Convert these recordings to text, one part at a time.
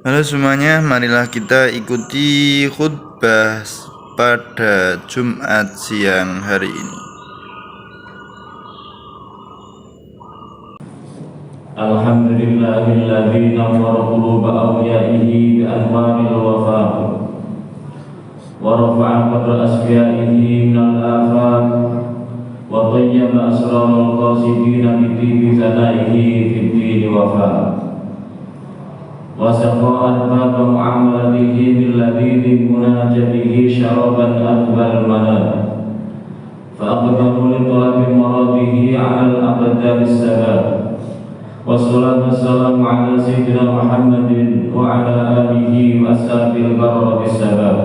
Halo semuanya, marilah kita ikuti khutbah pada Jumat siang hari ini. Alhamdulillahilladzi nawwara quluba awliyaihi bi anwaril wafaq wa rafa'a qadra asfiyaihi minal afaq wa tayyaba asrarul qasidina bi tibi sanaihi fid dini wafa wa saqa'a baba mu'amalatihi bil ladzi munajatihi syaraban akbar manad fa aqdamu li talabi maradihi 'ala al-aqdam as-sabab. Wassalatu wassalamu ala sayyidina Muhammadin wa ala alihi wa ashabil barara bisabab.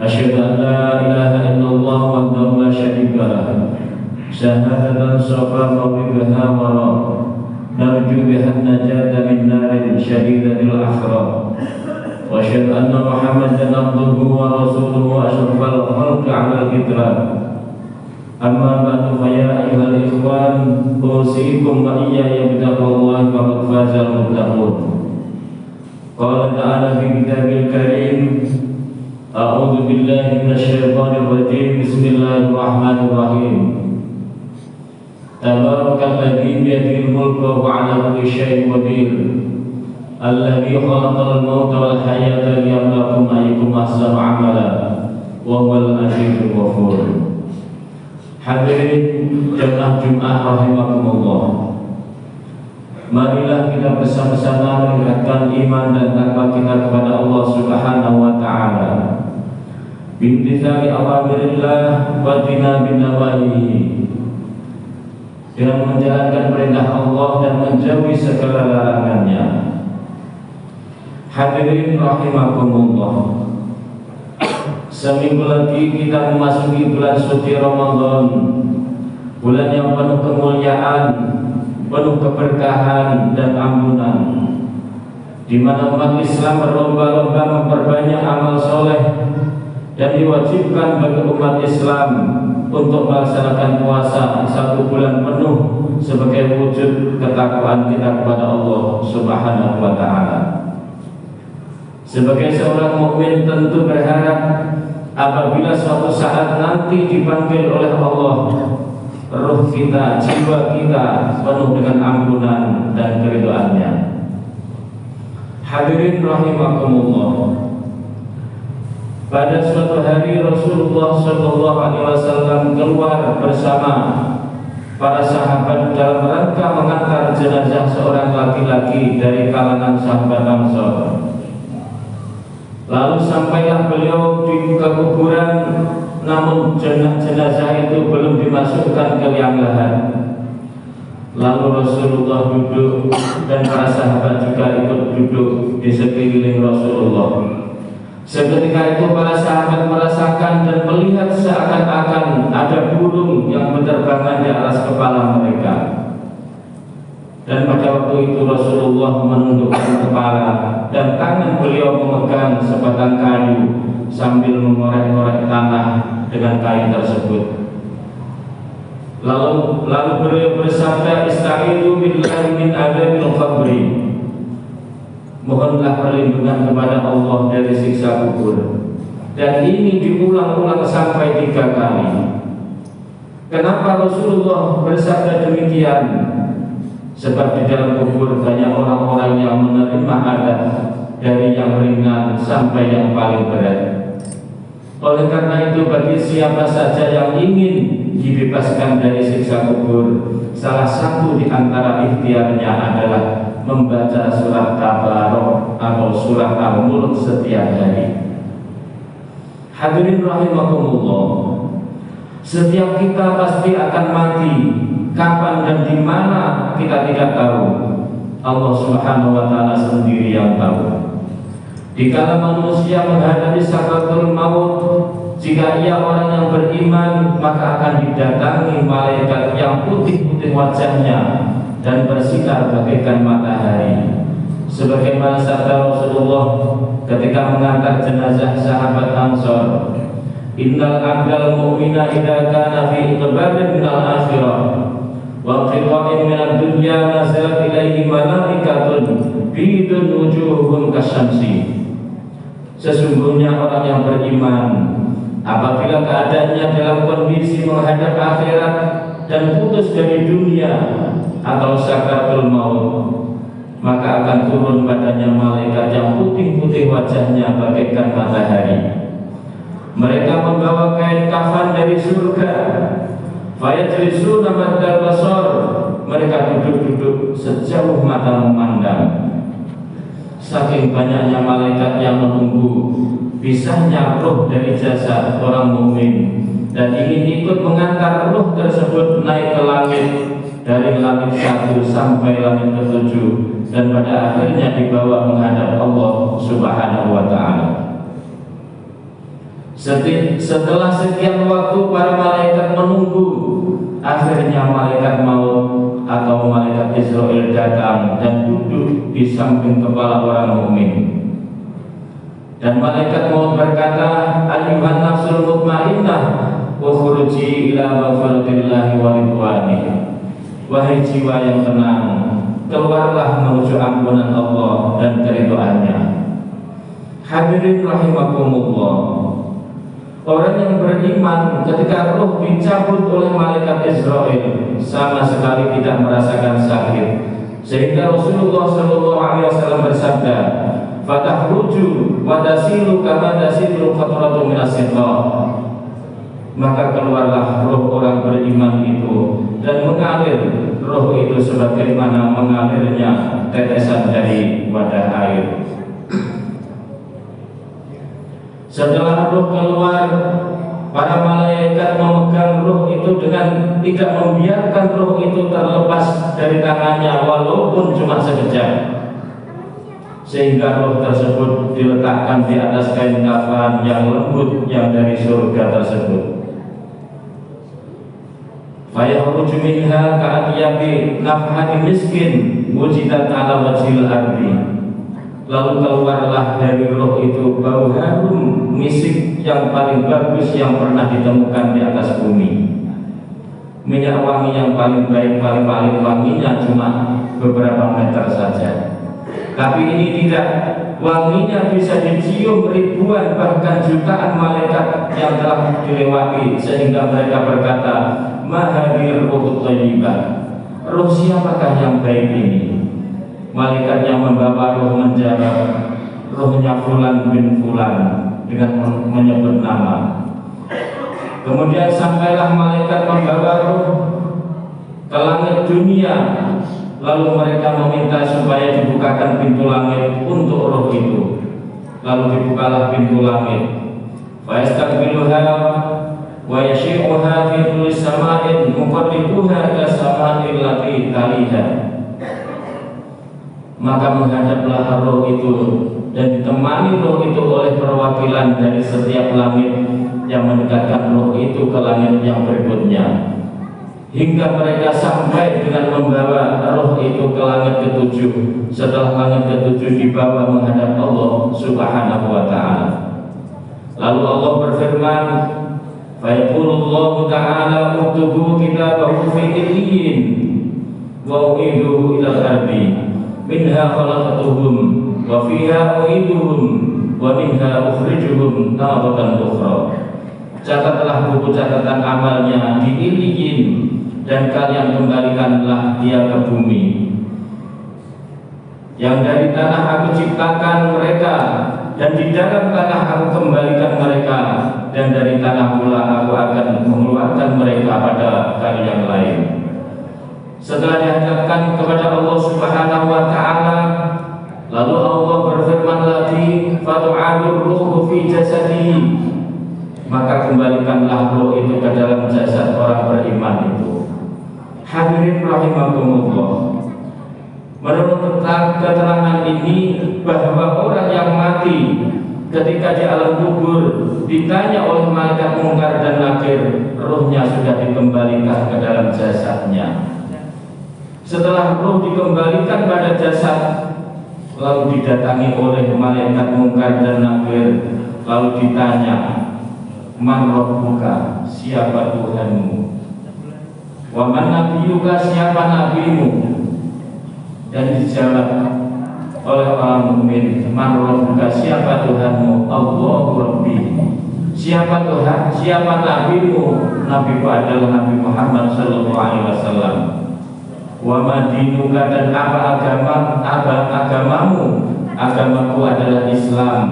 Asyhadu an la ilaha illallah wahdahu la syarika lah. Syahadatan safa mawqibaha wa ra. Narju biha najata min narin syadidatil akhrar. Wa asyhadu anna Muhammadan abduhu wa rasuluhu wa asyrafal khalqi ala al-fitrat. Amma ba'du fa ya ayyuhal ikhwan usikum wa iyaya bittaqwallahi faqad fazal muttaqun. Qala ta'ala fi kitabil karim a'udzu billahi minasy syaithanir rajim bismillahirrahmanirrahim. Tabarakalladzi biyadihil mulku wa 'ala kulli syai'in qadir. Alladzi khalaqal mauta wal hayata liyabluwakum ayyukum ahsanu 'amala wa huwal 'azizul ghafur. Hadirin jemaah Jumat rahimakumullah, marilah kita bersama-sama meningkatkan iman dan takwa kita kepada Allah Subhanahu wa taala. Bimtithali awamirillah wa tinabin nawahihi, dengan menjalankan perintah Allah dan menjauhi segala larangannya. Hadirin rahimakumullah, seminggu lagi kita memasuki bulan suci Ramadan, bulan yang penuh kemuliaan, penuh keberkahan dan ampunan, di mana umat Islam berlomba-lomba memperbanyak amal soleh dan diwajibkan bagi umat Islam untuk melaksanakan puasa 1 bulan penuh sebagai wujud ketakwaan kita kepada Allah Subhanahu wa taala. Sebagai seorang mukmin tentu berharap apabila suatu saat nanti dipanggil oleh Allah, roh kita, jiwa kita penuh dengan ampunan dan keridhaannya. Hadirin rahimakumullah, pada suatu hari Rasulullah SAW keluar bersama para sahabat dalam rangka mengantar jenazah seorang laki-laki dari kalangan sahabat Ansor. Lalu sampailah beliau di kuburan, namun jenazah itu belum dimasukkan ke liang lahat. Lalu Rasulullah duduk dan para sahabat juga ikut duduk di sekeliling Rasulullah. Seketika itu para sahabat merasakan dan melihat seakan-akan ada burung yang berterbangan di atas kepala mereka. Dan pada waktu itu Rasulullah menundukkan kepala dan tangan beliau memegang sebatang kayu sambil mengorek-ngorek tanah dengan kayu tersebut. Lalu beliau bersabda, "Istaizu billahi min adzabil qabri." Mohonlah perlindungan kepada Allah dari siksa kubur. Dan ini diulang-ulang sampai 3 kali. Kenapa Rasulullah bersabda demikian? Sebab di dalam kubur banyak orang-orang yang menerima azab dari yang ringan sampai yang paling berat. Oleh karena itu bagi siapa saja yang ingin dibebaskan dari siksa kubur, salah satu di antara ikhtiarnya adalah membaca surat Tabarok atau surat Al-Mulk setiap hari. Hadirin rahimakumullah, setiap kita pasti akan mati. Kapan dan di mana kita tidak tahu. Allah Subhanahu wa taala sendiri yang tahu. Dikala manusia menghadapi sakaratul maut, jika ia orang yang beriman, maka akan didatangi malaikat yang putih-putih wajahnya dan bersinar bagaikan matahari. Sebagaimana sabda Rasulullah ketika mengantar jenazah sahabat Ansor, "Innal abdal mu'mina idza kana fi iqbalin minal akhirah wa qita'in minad dunya nazalat ilaihi malaikatun bidun wujuhum kasyamsi. Sesungguhnya orang yang beriman apabila keadaannya dalam kondisi menghadap akhirat dan putus dari dunia atau sakaratul maut, maka akan turun padanya malaikat yang putih-putih wajahnya bagaikan matahari. Mereka membawa kain kafan dari surga. Fayajlisuna maddal basar. Mereka duduk-duduk sejauh mata memandang. Saking banyaknya malaikat yang menunggu pisahnya roh dari jasad orang mukmin dan ingin ikut mengantar roh tersebut naik ke langit, dari langit 1 sampai langit ke-7, dan pada akhirnya dibawa menghadap Allah Subhanahu wa ta'ala. Setelah sekian waktu para malaikat menunggu, akhirnya malaikat maut atau malaikat Israel datang dan duduk di samping kepala orang mukmin. Dan malaikat maut berkata, "Ayyuhan nafsul mutmainnah, ukhruji ila maghfiratillahi wa ridwanihi." Wahai jiwa yang tenang, keluarlah menuju ampunan Allah dan keridhaannya. Hadirin rahimakumullah, orang yang beriman ketika roh dicabut oleh malaikat Israel sama sekali tidak merasakan sakit, sehingga Rasulullah SAW bersabda, "Fatahruju wa tasilu kama tasilu qatratu minas siqah." Maka keluarlah roh orang beriman itu dan mengalir roh itu sebagaimana mengalirnya tetesan dari wadah air. Setelah roh keluar, para malaikat memegang roh itu dengan tidak membiarkan roh itu terlepas dari tangannya walaupun cuma sekejap, sehingga roh tersebut diletakkan di atas kain kafan yang lembut yang dari surga tersebut. Fayakhruju minha ka'atyabi nafhati miskin wujidat ala wajhil ardi. Lalu keluarlah dari roh itu bau harum misik yang paling bagus yang pernah ditemukan di atas bumi. Minyak wangi yang paling baik, paling wanginya cuma beberapa meter saja. Tapi ini tidak, wanginya bisa dicium ribuan bahkan jutaan malaikat yang telah dilewati, sehingga mereka berkata, "Mahadir ruhut thayyibah." Roh siapakah yang baik ini? Malaikat yang membawa roh menjawab, "Rohnya Fulan bin Fulan," dengan menyebut nama. Kemudian sampailah malaikat membawa roh ke langit dunia. Lalu mereka meminta supaya dibukakan pintu langit untuk roh itu. Lalu dibukalah pintu langit. Fayastaqbiluha wa yashi'uha fi kulli sama'in muqarribuha ila sama'il lati taliha. Maka menghadaplah roh itu dan ditemani roh itu oleh perwakilan dari setiap langit yang mendekatkan roh itu ke langit yang berikutnya, hingga mereka sampai dengan membawa roh itu ke langit ke-7. Setelah langit ke-7 dibawa menghadap Allah Subhanahu wa ta'ala. Lalu Allah berfirman, "Fayaqulullahu ta'ala uktubu kitabahu fi illiyin wa u'iduhu ilal ardi minha khalaqatuhum wa fiha u'iduhum wa minha ukhrijuhum taratan ukhra." Catatlah buku catatan amalnya di illiyin dan kalian kembalikanlah dia ke bumi, yang dari tanah aku ciptakan mereka, dan di dalam tanah aku kembalikan mereka, dan dari tanah pula aku akan mengeluarkan mereka pada kali yang lain. Setelah dihadapkan kepada Allah Subhanahu wa ta'ala, lalu Allah berfirman lagi, "Fatu'adur ruhu fi jasadihi." Maka kembalikanlah roh itu ke dalam jasad orang beriman itu. Hadirin rahimakumullah, menurut keterangan ini bahwa orang yang mati ketika di alam kubur ditanya oleh malaikat mungkar dan nakir, rohnya sudah dikembalikan ke dalam jasadnya. Setelah roh dikembalikan pada jasad, lalu didatangi oleh malaikat mungkar dan nakir, lalu ditanya, "Man rabbuka?" Siapa Tuhanmu? "Wa man nabiyuka?" Siapa nabimu? Dan dijawab, oleh orang mukmin, man rabbuka, siapa Tuhanmu? Allahu Rabbi. Siapa Tuhan? Siapa nabimu? Nabiku adalah Nabi Muhammad sallallahu alaihi wasallam. Wa ma dinuka, dan apa agamamu? Agamaku adalah Islam.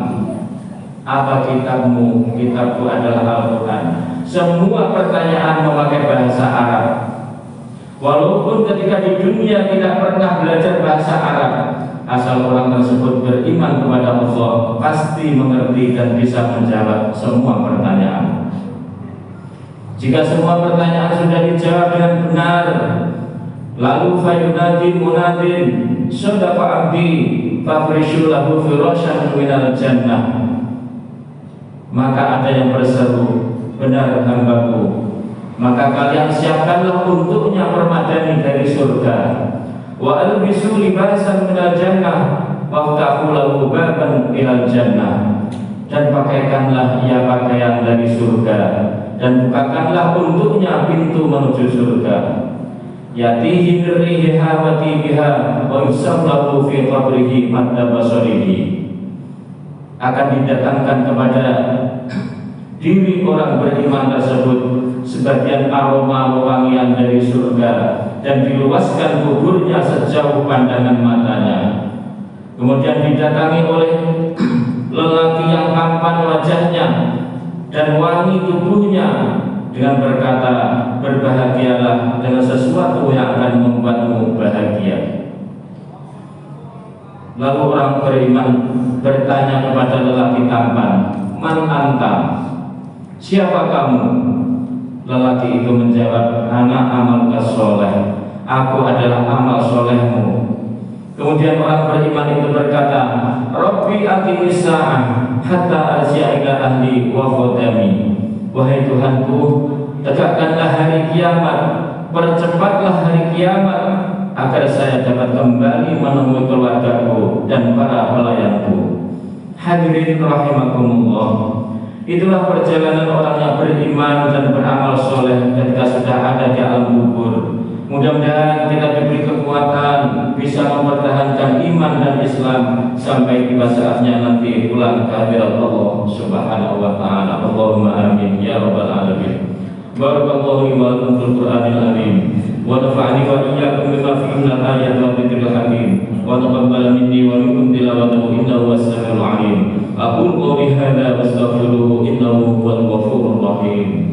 Apa kitabmu? Kitabku adalah Al-Quran. Semua pertanyaan memakai bahasa Arab. Walaupun ketika di dunia tidak pernah belajar bahasa Arab, asal orang tersebut beriman kepada Allah, pasti mengerti dan bisa menjawab semua pertanyaan. Jika semua pertanyaan sudah dijawab dengan benar, lalu fayunadi munadin, sadaqa abdi fafrishu lahu firasyan minal jannah. Maka ada yang berseru, benar hambaku, maka kalian siapkanlah untuknya permadani dari surga. Wa albisu libasan minal jannah waftahu lahu baban ilal jannah. Dan pakaikanlah ia pakaian dari surga, dan bukakanlah untuknya pintu menuju surga. Yatihi birriha wa tibiha wa yusablahu fi qabrihi madda basarihi. Akan didatangkan kepada diri orang beriman tersebut sebagian aroma wewangian dari surga, dan diluaskan kuburnya sejauh pandangan matanya. Kemudian didatangi oleh lelaki yang tampan wajahnya dan wangi tubuhnya dengan berkata, berbahagialah dengan sesuatu yang akan membuatmu bahagia. Lalu orang beriman bertanya kepada lelaki tampan, man anta, siapa kamu? Lelaki itu menjawab, ana amal kasoleh, aku adalah amal solehmu. Kemudian orang beriman itu berkata, Rabbi aqimis sa'ah hatta arji'a ila ahli wa qadami. Wahai Tuhanku, tegakkanlah hari kiamat, percepatlah hari kiamat, agar saya dapat kembali menemui keluargaku dan para pelayanku. Hadirin rahimakumullah, itulah perjalanan orang yang beriman dan beramal soleh ketika sudah ada di alam kubur. Mudah-mudahan kita diberi kekuatan bisa mempertahankan iman dan Islam sampai tiba saatnya nanti pulang ke hadirat Allah Subhanahu wa taala. Allahumma amin ya rabbal alamin. Barakallahu li wa lakum fil Qur'anil azim. Wa nafa'ani wa iyyakum bima fihi min al-ayati wa dzikril hakim. Wa taqabbal minni wa minkum tilawatahu innahu was-sami'ul 'alim. Aqulu qawli hadza wa astaghfiruhu innahu huwal ghafurur rahim.